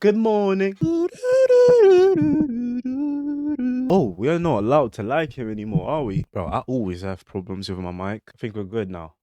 Good morning. Oh, we are not allowed to like him anymore, are we? Bro, I always have problems with my mic. I think we're good now.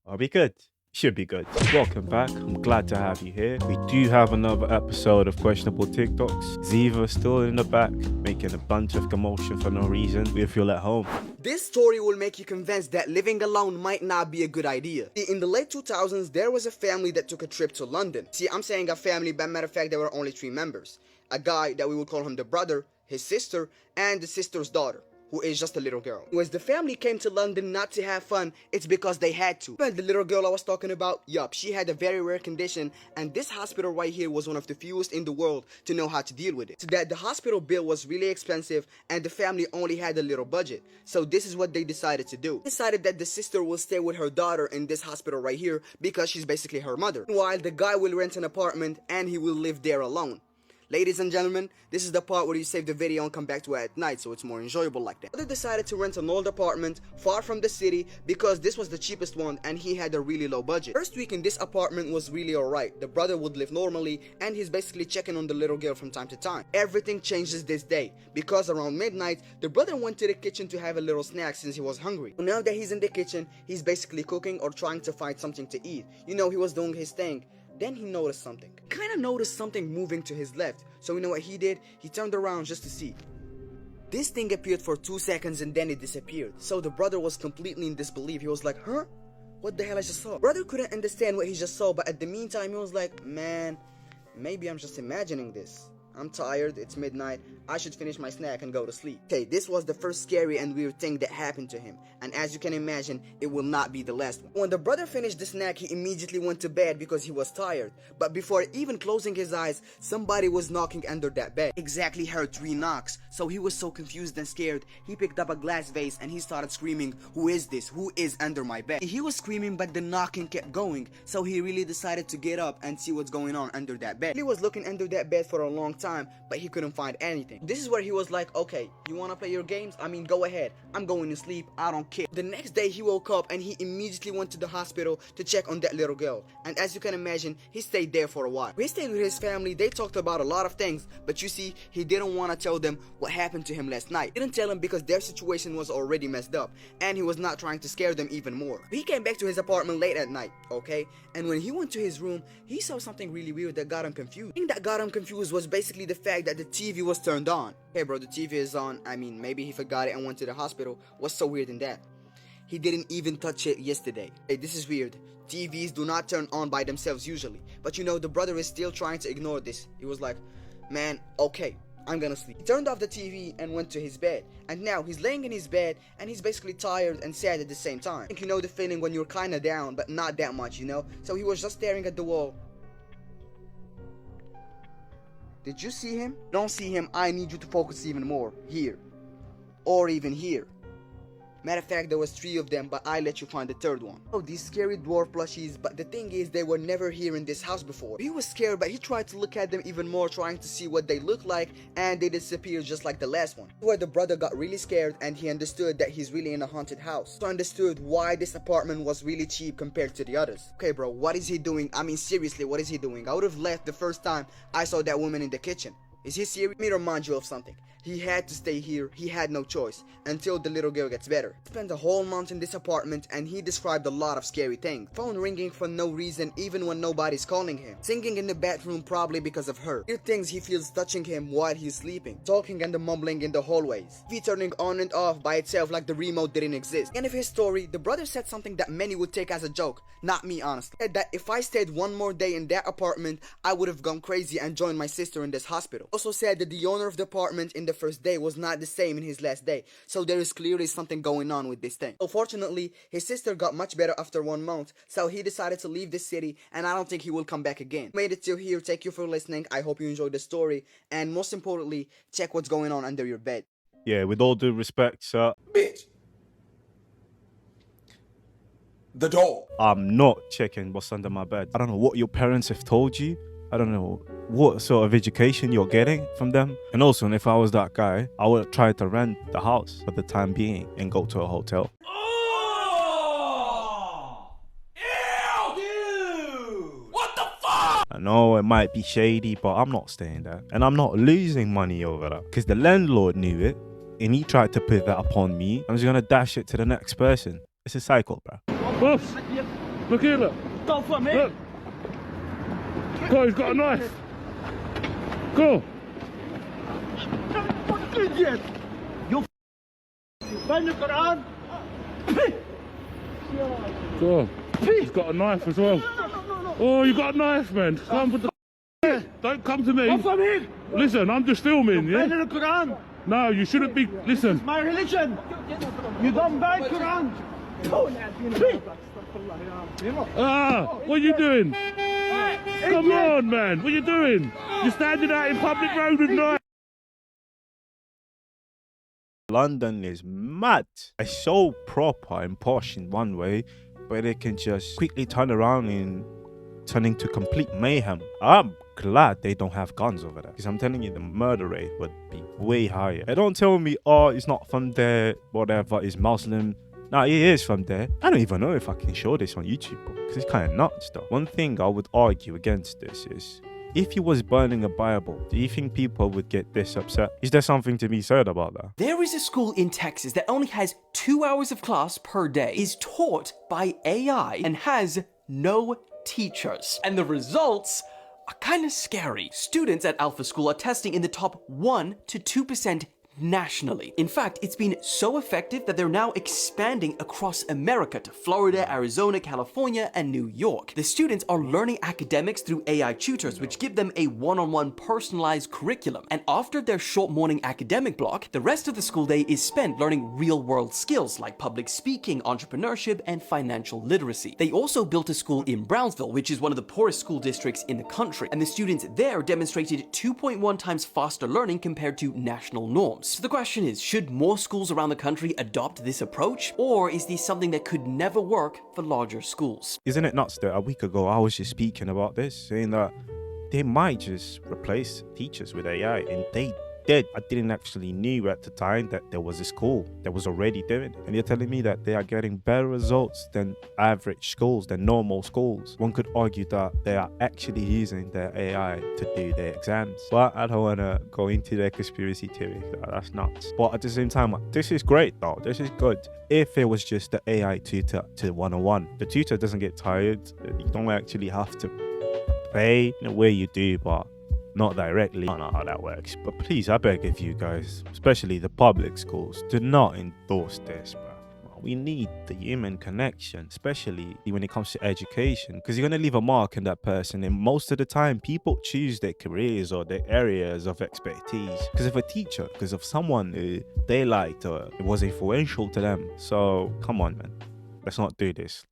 Are we good? Should be good. Welcome back. I'm glad to have you here. We do have another episode of Questionable TikToks. Ziva still in the back, making a bunch of commotion for no reason. We feel at home. This story will make you convinced that living alone might not be a good idea. In the late 2000s, there was a family that took a trip to London. See, I'm saying a family, but matter of fact, there were only 3 members. A guy that we would call him the brother, his sister, and the sister's daughter, who is just a little girl. As the family came to London not to have fun, it's because they had to. But the little girl I was talking about, yup, she had a very rare condition, and this hospital right here was one of the fewest in the world to know how to deal with it. So that the hospital bill was really expensive, and the family only had a little budget. So this is what they decided to do. They decided that the sister will stay with her daughter in this hospital right here because she's basically her mother. While the guy will rent an apartment and he will live there alone. Ladies and gentlemen, this is the part where you save the video and come back to it at night, so it's more enjoyable like that. They decided to rent an old apartment far from the city because this was the cheapest one and he had a really low budget. First week in this apartment was really alright. The brother would live normally and he's basically checking on the little girl from time to time. Everything changes this day because around midnight, the brother went to the kitchen to have a little snack since he was hungry. Now that he's in the kitchen, he's basically cooking or trying to find something to eat. You know, he was doing his thing. Then he noticed something. Kinda noticed something moving to his left. So you know what he did? He turned around just to see. This thing appeared for 2 seconds and then it disappeared. So the brother was completely in disbelief. He was like, huh? What the hell I just saw? Brother couldn't understand what he just saw, but at the meantime he was like, man, maybe I'm just imagining this. I'm tired, it's midnight, I should finish my snack and go to sleep. Okay, this was the first scary and weird thing that happened to him, and as you can imagine, it will not be the last one. When the brother finished the snack, he immediately went to bed because he was tired, but before even closing his eyes, somebody was knocking under that bed. Exactly heard 3 knocks, so he was so confused and scared, he picked up a glass vase and he started screaming, who is this? Who is under my bed? He was screaming but the knocking kept going, so he really decided to get up and see what's going on under that bed. He was looking under that bed for a long time, but he couldn't find anything. This is where he was like, okay, you wanna play your games? I mean, go ahead. I'm going to sleep. I don't care. The next day he woke up and he immediately went to the hospital to check on that little girl. And as you can imagine, he stayed there for a while. He stayed with his family. They talked about a lot of things, but you see, he didn't want to tell them what happened to him last night. He didn't tell them because their situation was already messed up, and he was not trying to scare them even more. He came back to his apartment late at night, okay? And when he went to his room, he saw something really weird that got him confused. The thing that got him confused was basically the fact that the TV was turned on. Hey bro, the TV is on. I mean, maybe he forgot it and went to the hospital. What's so weird in that? He didn't even touch it yesterday. Hey, this is weird. TVs do not turn on by themselves usually. But you know, the brother is still trying to ignore this. He was like, man, okay, I'm gonna sleep. He turned off the TV and went to his bed. And now he's laying in his bed and he's basically tired and sad at the same time. I think you know the feeling when you're kinda down, but not that much, you know? So he was just staring at the wall. Did you see him? Don't see him, I need you to focus even more. Here. Or even here. Matter of fact, there was 3 of them, but I let you find the 3rd one. Oh, these scary dwarf plushies, but the thing is, they were never here in this house before. He was scared, but he tried to look at them even more, trying to see what they look like, and they disappeared just like the last one. Where the brother got really scared, and he understood that he's really in a haunted house. So understood why this apartment was really cheap compared to the others. Okay, bro, what is he doing? I mean, seriously, what is he doing? I would have left the first time I saw that woman in the kitchen. Is he serious? Let me remind you of something. He had to stay here, he had no choice, until the little girl gets better. He spent a whole month in this apartment and he described a lot of scary things. Phone ringing for no reason even when nobody's calling him. Singing in the bathroom probably because of her. Weird things he feels touching him while he's sleeping. Talking and the mumbling in the hallways. TV turning on and off by itself like the remote didn't exist. End of his story, the brother said something that many would take as a joke. Not me, honestly. He said that if I stayed one more day in that apartment, I would have gone crazy and joined my sister in this hospital. Also said that the owner of the apartment in the first day was not the same in his last day, so there is clearly something going on with this thing. So fortunately, his sister got much better after 1 month, so he decided to leave the city, and I don't think he will come back again. Made it till here, thank you for listening, I hope you enjoyed the story, and most importantly, check what's going on under your bed. Yeah, with all due respect, sir. Bitch. The door. I'm not checking what's under my bed. I don't know what your parents have told you. I don't know what sort of education you're getting from them. And also, if I was that guy, I would try to rent the house for the time being and go to a hotel. Oh! Ew! Dude! What the fuck? know it might be shady, but I'm not staying there. And I'm not losing money over that. Because the landlord knew it, and he tried to put that upon me. I'm just gonna dash it to the next person. It's a cycle, bro. Boss, look here, look. Go for me. Look. Go, he's got a knife. Go. Idiot. You find the Quran. Go. He's got a knife as well. Oh, you got a knife, man. Come with the. Don't come to me. Go for me. Listen, I'm just filming, Find yeah? the Quran. No, you shouldn't be. Listen. My religion. You don't buy Quran. Ah, what are you doing? Come on, man. What are you doing? You're standing out in public road with knife. London is mad. It's so proper and posh in one way, but it can just quickly turn around and turn into complete mayhem. I'm glad they don't have guns over there, because I'm telling you, the murder rate would be way higher. And don't tell me, oh, it's not from there, whatever, it's Muslim. Nah, he is from there. I don't even know if I can show this on YouTube, because it's kind of nuts though. One thing I would argue against this is, if he was burning a Bible, do you think people would get this upset? Is there something to be said about that? There is a school in Texas that only has 2 hours of class per day, is taught by AI, and has no teachers. And the results are kind of scary. Students at Alpha School are testing in the top 1 to 2% nationally. In fact, it's been so effective that they're now expanding across America to Florida, Arizona, California, and New York. The students are learning academics through AI tutors, which give them a one-on-one personalized curriculum. And after their short morning academic block, the rest of the school day is spent learning real-world skills like public speaking, entrepreneurship, and financial literacy. They also built a school in Brownsville, which is one of the poorest school districts in the country, and the students there demonstrated 2.1 times faster learning compared to national norms. So the question is, should more schools around the country adopt this approach, or is this something that could never work for larger schools? Isn't it nuts that a week ago I was just speaking about this, saying that they might just replace teachers with AI, and they did. I didn't actually knew at the time that there was a school that was already doing it. And you're telling me that they are getting better results than average schools, than normal schools. One could argue that they are actually using their AI to do their exams. But I don't want to go into their conspiracy theory. That's nuts. But at the same time, this is great though. This is good. If it was just the AI tutor to one-on-one, the tutor doesn't get tired. You don't actually have to pay in a way you do, but not directly. I don't know how that works, but please, I beg of you guys, especially the public schools, do not endorse this, bro. We need the human connection, especially when it comes to education, because you're going to leave a mark in that person, and most of the time people choose their careers or their areas of expertise because of a teacher, because of someone who they liked or it was influential to them. So come on, man, let's not do this.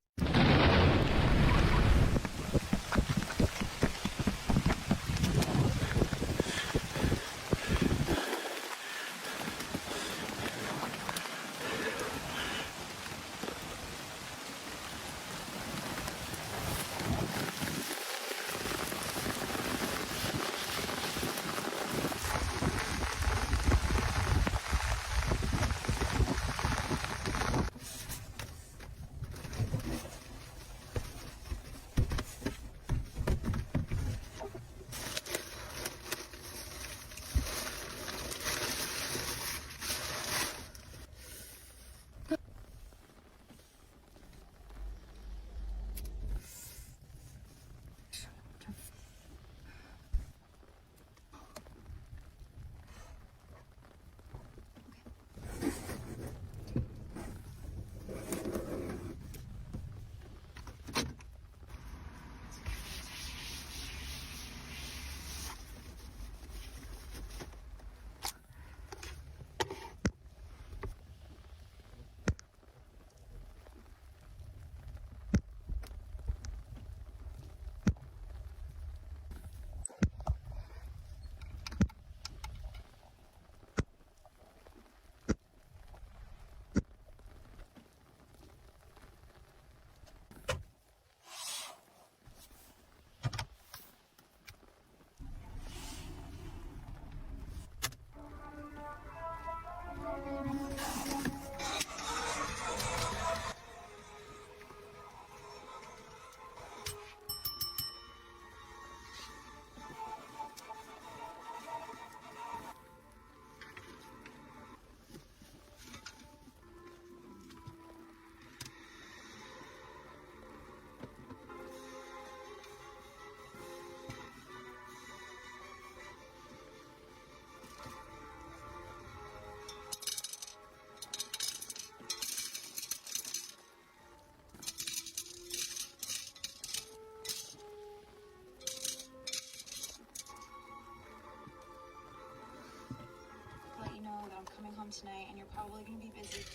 coming home tonight, and you're probably going to be busy.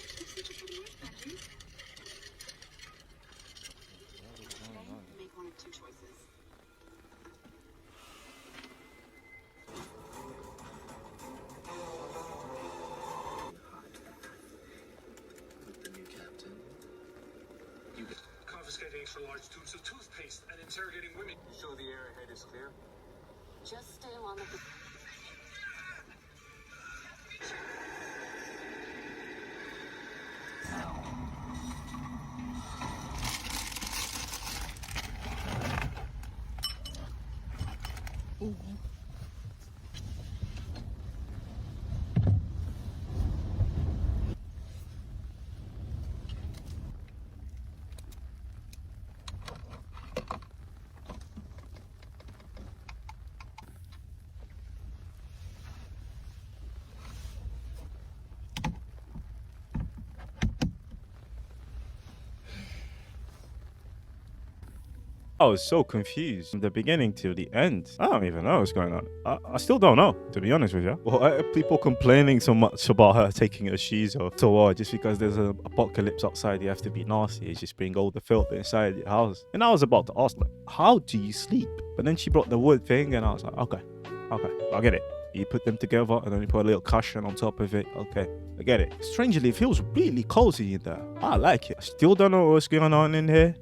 Make one of two choices. Confiscating extra large tubes of toothpaste and interrogating women. You sure the area ahead is clear? Just stay along with the... I was so confused from the beginning to the end. I don't even know what's going on. I still don't know, to be honest with you. Why are people complaining so much about her taking her shoes off? So what? Just because there's an apocalypse outside, you have to be nasty. It's just bring all the filth inside your house. And I was about to ask, like, how do you sleep? But then she brought the wood thing, and I was like, okay, I get it. You put them together, and then you put a little cushion on top of it. Okay, I get it. Strangely, it feels really cozy in there. I like it. I still don't know what's going on in here.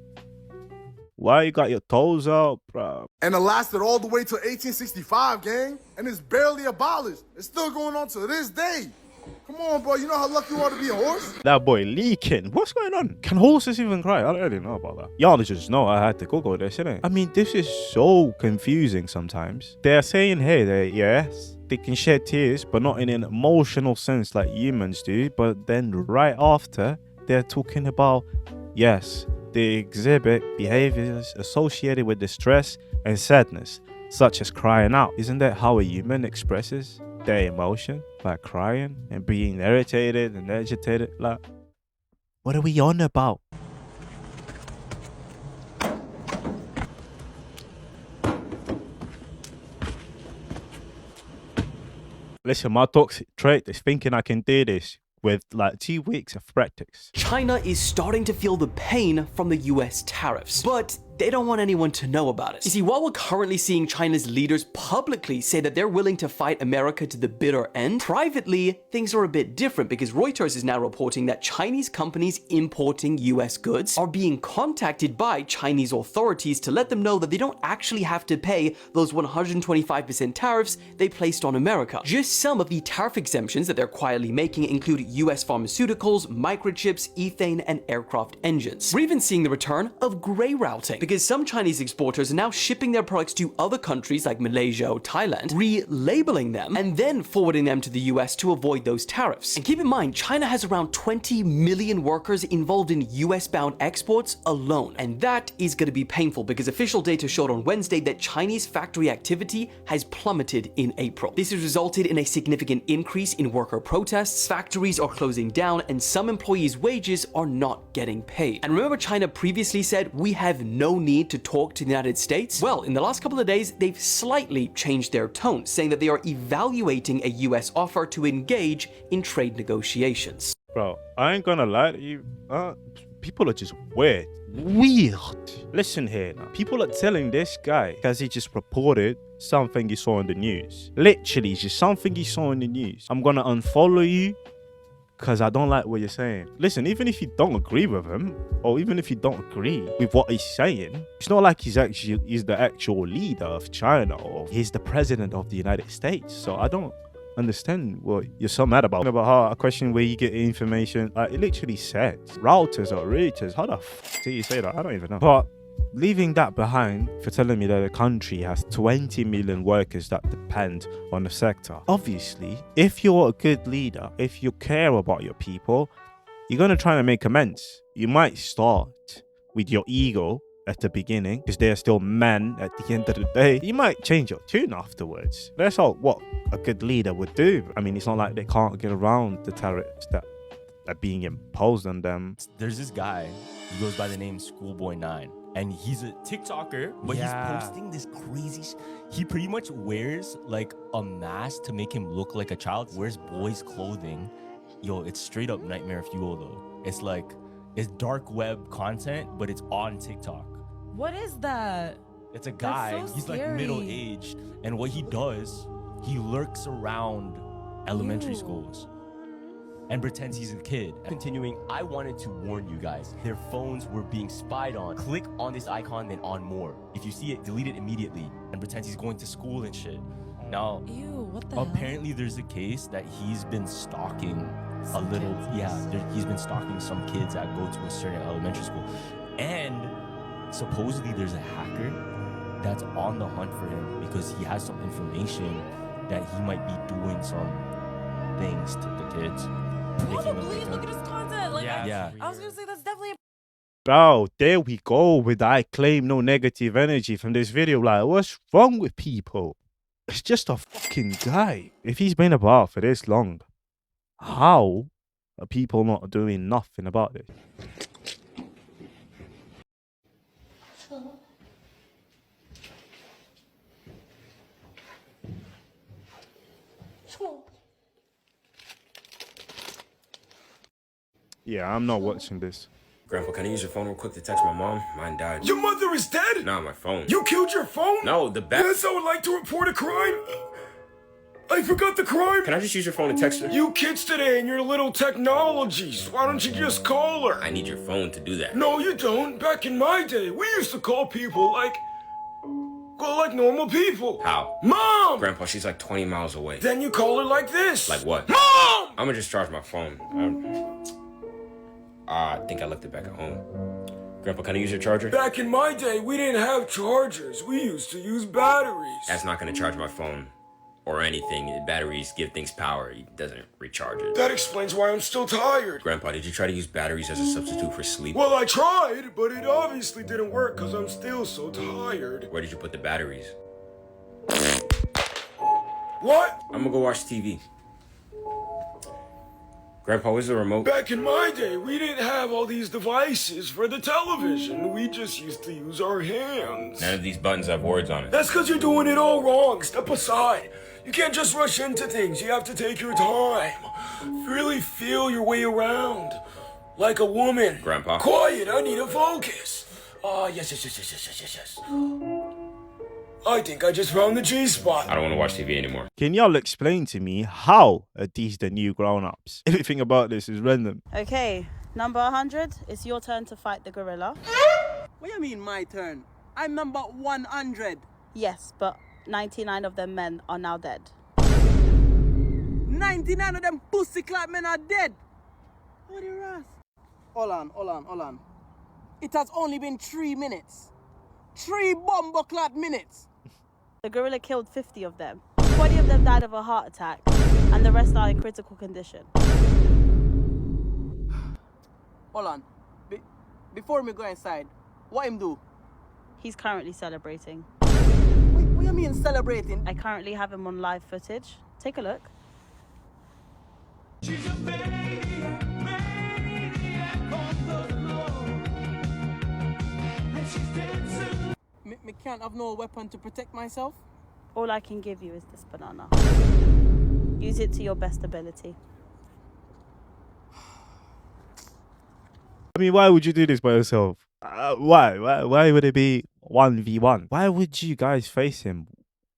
Why you got your toes out, bro? And it lasted all the way to 1865, gang. And it's barely abolished. It's still going on to this day. Come on, bro. You know how lucky you are to be a horse? That boy leaking. What's going on? Can horses even cry? I don't really know about that. Y'all just know I had to Google this, innit? I mean, this is so confusing sometimes. They're saying here that, yes, they can shed tears, but not in an emotional sense like humans do. But then right after, they're talking about, yes, they exhibit behaviors associated with distress and sadness, such as crying out. Isn't that how a human expresses their emotion? Like crying and being irritated and agitated? Like, what are we on about? Listen, my toxic trait is thinking I can do this with like 2 weeks of practice. China is starting to feel the pain from the US tariffs, but they don't want anyone to know about it. You see, while we're currently seeing China's leaders publicly say that they're willing to fight America to the bitter end, privately, things are a bit different because Reuters is now reporting that Chinese companies importing US goods are being contacted by Chinese authorities to let them know that they don't actually have to pay those 125% tariffs they placed on America. Just some of the tariff exemptions that they're quietly making include US pharmaceuticals, microchips, ethane, and aircraft engines. We're even seeing the return of gray routing, because some Chinese exporters are now shipping their products to other countries like Malaysia or Thailand, relabeling them, and then forwarding them to the US to avoid those tariffs. And keep in mind, China has around 20 million workers involved in US-bound exports alone. And that is going to be painful because official data showed on Wednesday that Chinese factory activity has plummeted in April. This has resulted in a significant increase in worker protests, factories are closing down, and some employees' wages are not getting paid. And remember, China previously said, we have no need to talk to the United States? Well, in the last couple of days, they've slightly changed their tone, saying that they are evaluating a US offer to engage in trade negotiations. Bro, I ain't gonna lie to you. People are just weird. Listen here now. People are telling this guy because he just reported something he saw in the news. Literally, it's just something he saw in the news. I'm gonna unfollow you because I don't like what you're saying. Listen, even if you don't agree with him, or even if you don't agree with what he's saying, it's not like he's the actual leader of China, or he's the president of the United States. So I don't understand what you're so mad about. About how a question where you get information, like it literally said routers or routers. How the f do you say that? I don't even know. But leaving that behind for telling me that the country has 20 million workers that depend on the sector. Obviously, if you're a good leader, if you care about your people, you're going to try to make amends. You might start with your ego at the beginning because they're still men at the end of the day. You might change your tune afterwards. That's all what a good leader would do. I mean, it's not like they can't get around the tariffs that are being imposed on them. There's this guy, he goes by the name Schoolboy 9. and he's a TikToker, but he's posting this crazy. He pretty much wears like a mask to make him look like a child. Wears boys' clothing. Yo, it's straight up nightmare fuel though. It's like it's dark web content, but it's on TikTok. What is that? It's a guy. That's so he's like scary. middle aged, and what he does, he lurks around elementary schools and pretends he's a kid. Continuing, I wanted to warn you guys, their phones were being spied on. Click on this icon, then on more. If you see it, delete it immediately, and pretends he's going to school and shit. Now, Ew, what the apparently there's a case that he's been stalking he's been stalking some kids that go to a certain elementary school. And supposedly there's a hacker that's on the hunt for him because he has some information that he might be doing some things to the kids. Probably, look at his content. Like, Yeah. I was gonna say that's definitely a Bro, there we go with I claim no negative energy from this video. Like, what's wrong with people? It's just a fucking guy. If he's been about for this long, how are people not doing nothing about this? Yeah, I'm not watching this. Grandpa, can I use your phone real quick to text my mom? Mine died. Your mother is dead? Nah, my phone. You killed your phone? No, the bat. Yes, I would like to report a crime. I forgot the crime. Can I just use your phone to text her? You kids today and your little technologies. Why don't you just call her? I need your phone to do that. No, you don't. Back in my day, we used to call people like normal people. How? Mom! Grandpa, she's like 20 miles away. Then you call her like this. Like what? Mom! I'm gonna just charge my phone. I think I left it back at home. Grandpa, can I use your charger? Back in my day, we didn't have chargers. We used to use batteries. That's not gonna charge my phone. Or anything. Batteries give things power. It doesn't recharge it. That explains why I'm still tired. Grandpa, did you try to use batteries as a substitute for sleep? Well, I tried, but it obviously didn't work because I'm still so tired. Where did you put the batteries? What? I'm gonna go watch TV. Grandpa, where's the remote? Back in my day, we didn't have all these devices for the television. We just used to use our hands. None of these buttons have words on it. That's because you're doing it all wrong. Step aside. You can't just rush into things. You have to take your time. Really feel your way around. Like a woman. Grandpa. Quiet, I need to focus. Yes. I think I just found the G-spot. I don't want to watch TV anymore. Can y'all explain to me how are these the new grown-ups? Everything about this is random. Okay, number 100, it's your turn to fight the gorilla. What do you mean my turn? I'm number 100. Yes, but 99 of them men are now dead. 99 of them pussy clap men are dead. What the rest? Hold on. It has only been 3 minutes. 3 bomber-clad minutes. The gorilla killed 50 of them. 20 of them died of a heart attack, and the rest are in critical condition. Hold on. Before me go inside, what him do? He's currently celebrating. What you mean celebrating? I currently have him on live footage. Take a look. She's a maniac on the floor. And she's dancing. Me can't have no weapon to protect myself? All I can give you is this banana. Use it to your best ability. I mean, why would you do this by yourself? Why would it be 1v1? Why would you guys face him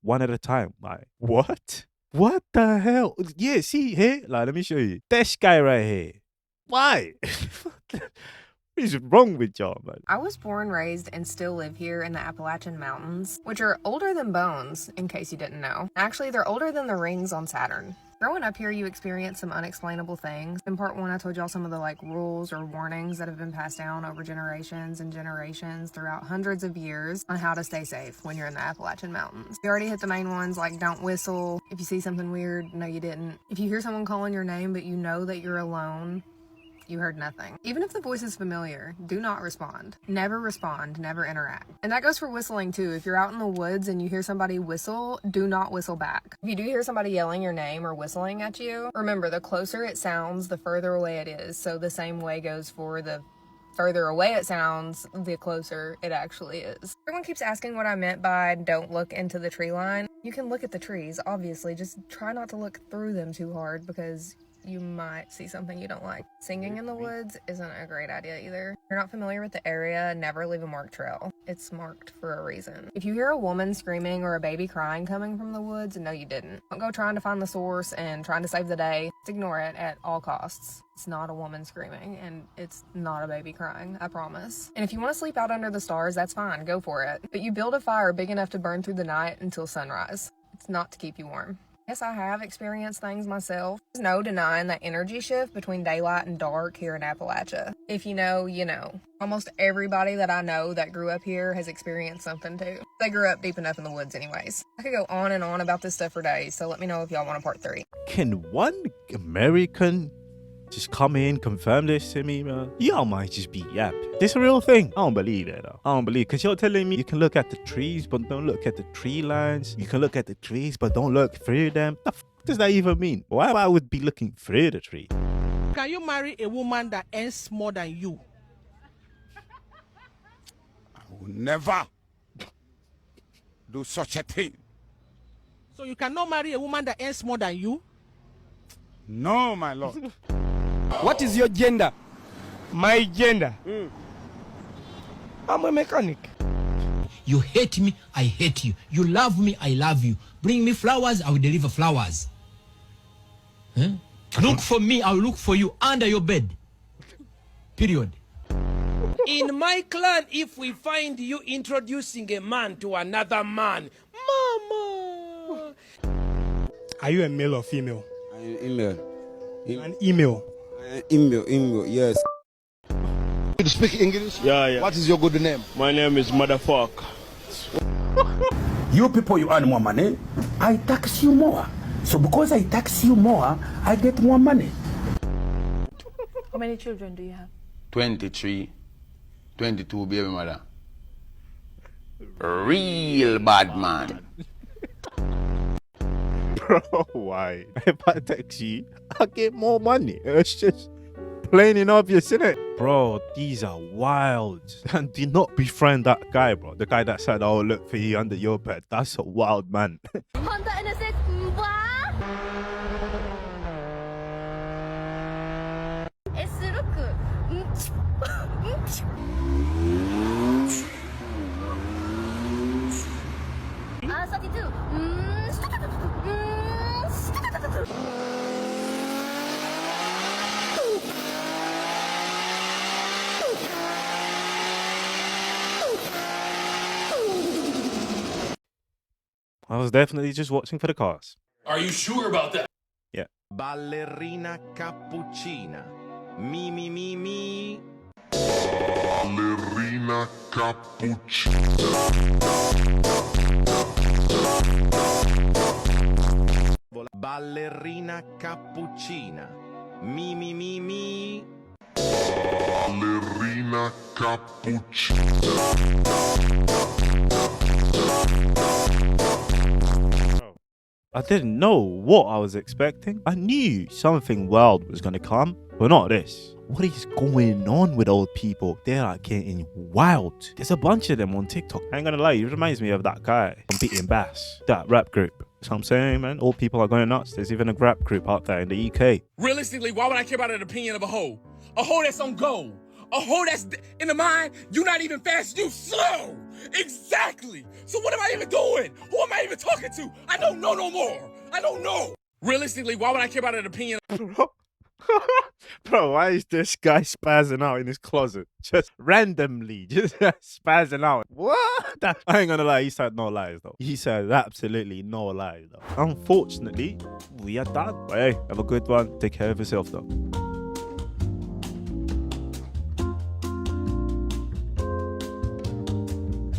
one at a time? Like, what? What the hell? Yeah, see here? Like, let me show you. This guy right here. Why? What is wrong with y'all, man? I was born, raised, and still live here in the Appalachian Mountains, which are older than bones, in case you didn't know. Actually, they're older than the rings on Saturn. Growing up here, you experience some unexplainable things. In part 1, I told y'all some of the rules or warnings that have been passed down over generations and generations throughout hundreds of years on how to stay safe when you're in the Appalachian Mountains. We already hit the main ones, like don't whistle. If you see something weird, no you didn't. If you hear someone calling your name but you know that you're alone, you heard nothing. Even if the voice is familiar, do not respond. Never respond, never interact. And that goes for whistling too. If you're out in the woods and you hear somebody whistle, do not whistle back. If you do hear somebody yelling your name or whistling at you, remember the closer it sounds, the further away it is. So the same way goes for the further away it sounds, the closer it actually is. Everyone keeps asking what I meant by don't look into the tree line. You can look at the trees, obviously, just try not to look through them too hard because you might see something you don't like. Singing in the woods isn't a great idea either. If you're not familiar with the area, never leave a marked trail. It's marked for a reason. If you hear a woman screaming or a baby crying coming from the woods, no you didn't. Don't go trying to find the source and trying to save the day. Just ignore it at all costs. It's not a woman screaming, and it's not a baby crying, I promise. And if you want to sleep out under the stars, that's fine, go for it. But you build a fire big enough to burn through the night until sunrise. It's not to keep you warm. Yes, I have experienced things myself. There's no denying that energy shift between daylight and dark here in Appalachia. If you know, you know. Almost everybody that I know that grew up here has experienced something too. They grew up deep enough in the woods anyways. I could go on and on about this stuff for days, so let me know if y'all want a part 3. Can one American just come in, confirm this to me, man? Y'all might just be yapping. This a real thing? I don't believe it, though. I don't believe, because you're telling me you can look at the trees, but don't look at the tree lines. You can look at the trees, but don't look through them. The f does that even mean? Why I would be looking through the tree? Can you marry a woman that earns more than you? I will never do such a thing. So you cannot marry a woman that earns more than you? No, my lord. What is your gender? My gender? I'm a mechanic. You hate me, I hate you. You love me, I love you. Bring me flowers, I will deliver flowers. Huh? Look for me, I will look for you under your bed. Period. In my clan, if we find you introducing a man to another man, mama! Are you a male or female? I'm an email. An email. Email, yes. You speak English? Yeah. What is your good name? My name is Motherfucker. You people, you earn more money, I tax you more. So because I tax you more, I get more money. How many children do you have? 23, 22, baby mother. Real bad man. Bro, why? If I text you, I get more money. It's just plain and obvious, innit? Bro, these are wild. And do not befriend that guy, bro. The guy that said, "Oh, look for you under your bed." That's a wild man. I was definitely just watching for the cars. Are you sure about that? Yeah. Ballerina cappuccina. Mi mi mi mi. Ballerina cappuccina. Ballerina cappuccina. Mi mi mi mi. Ballerina cappuccina. I didn't know what I was expecting. I knew something wild was gonna come, but not this. What is going on with old people? They're like getting wild. There's a bunch of them on TikTok. I ain't gonna lie, it reminds me of that guy from Beating Bass, that rap group. That's what I'm saying, man. Old people are going nuts. There's even a rap group out there in the UK. Realistically, why would I care about an opinion of a hoe? A hoe that's on go. A hoe that's in the mind, you not even fast, you slow. Exactly. So what am I even doing? Who am I even talking to? I don't know no more. I don't know. Realistically, why would I care about an opinion? Bro, why is this guy spazzing out in his closet? Just randomly, just spazzing out. What? I ain't gonna lie, he said no lies though. He said absolutely no lies though. Unfortunately, we are done. But hey, have a good one. Take care of yourself though.